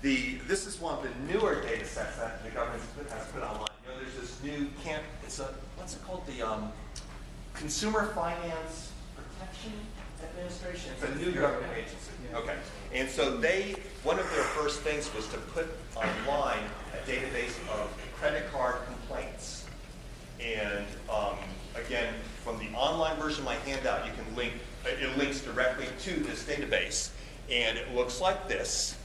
This is one of the newer data sets that the government has put online. You know, there's this new what's it called? The Consumer Finance Protection Administration. It's a new government agency. Okay. And so one of their first things was to put online a database of credit card complaints. And again, from the online version of my handout, you can link, it links directly to this database. And it looks like this.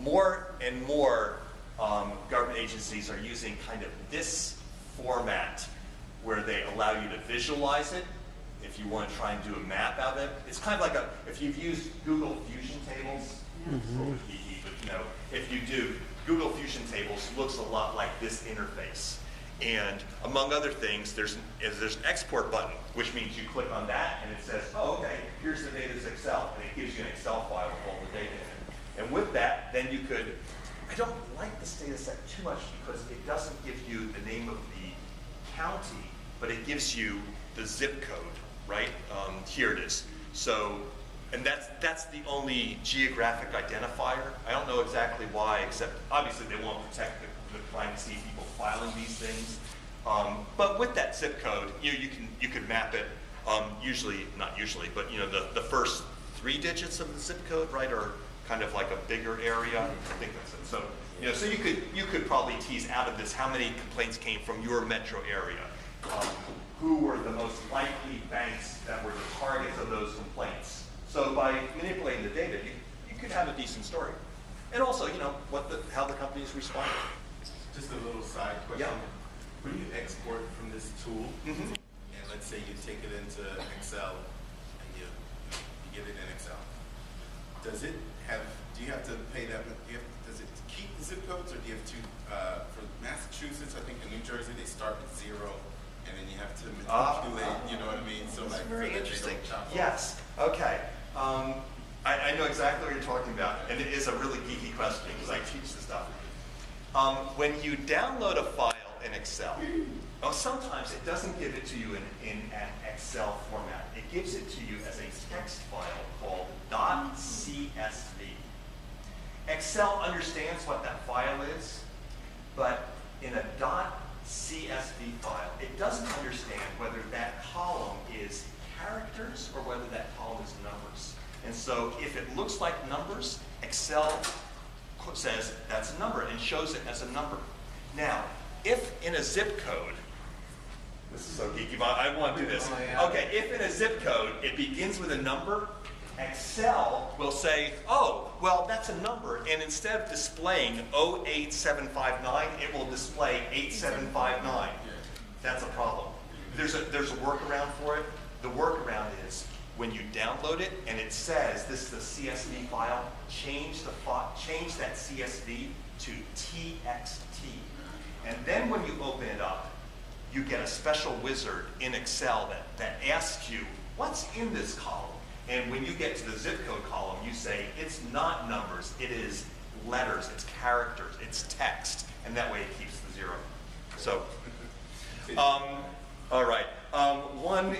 More and more government agencies are using kind of this format where they allow you to visualize it if you want to try and do a map out of it. It's kind of like if you've used Google Fusion Tables, but you know, if you do, Google Fusion Tables looks a lot like this interface. And among other things, there's an export button, which means you click on that and it says, oh, okay, here's the data's Excel, and it gives you an Excel file with all the data in it. And with that, then you could, I don't like this data set too much because it doesn't give you the name of the county, but it gives you the zip code, right? Here it is. So, and that's the only geographic identifier. I don't know exactly why, except obviously they won't protect the privacy of people filing these things. But with that zip code, you could map it. Usually, not usually, but you know the first 3 digits of the zip code, right, are kind of like a bigger area. I think that's it. So you know, so you could probably tease out of this how many complaints came from your metro area. Who were the most likely banks that were the targets of those complaints. So by manipulating the data, you could have a decent story. And also, you know, how the companies responded. Just a little side question. Yeah. When you export from this tool, Mm-hmm. and let's say you take it into Excel, and you get it in Excel, do you have to pay that, does it keep the zip codes, or do you have to, for Massachusetts, I think in New Jersey, they start with 0, and then you have to manipulate, you know what I mean? So that's like, very so that interesting. they don't chop Yes, okay. I know exactly what you're talking about, and it is a really geeky question because I teach this stuff. When you download a file in Excel, sometimes it doesn't give it to you in an Excel format. It gives it to you as a text file called .csv. Excel understands what that file is, but in a .csv file, it doesn't understand whether that column is characters or whether that column is numbers. And so if it looks like numbers, Excel says that's a number and shows it as a number. Now, if in a zip code, this is so geeky, but I want to do this. Okay, if in a zip code it begins with a number, Excel will say, oh, well, that's a number. And instead of displaying 08759, it will display 8759. That's a problem. There's a workaround for it. The workaround is when you download it and it says this is a CSV file, change that CSV to TXT. And then when you open it up, you get a special wizard in Excel that asks you, what's in this column? And when you get to the zip code column, you say, it's not numbers, it is letters, it's characters, it's text. And that way it keeps the 0. So, all right. One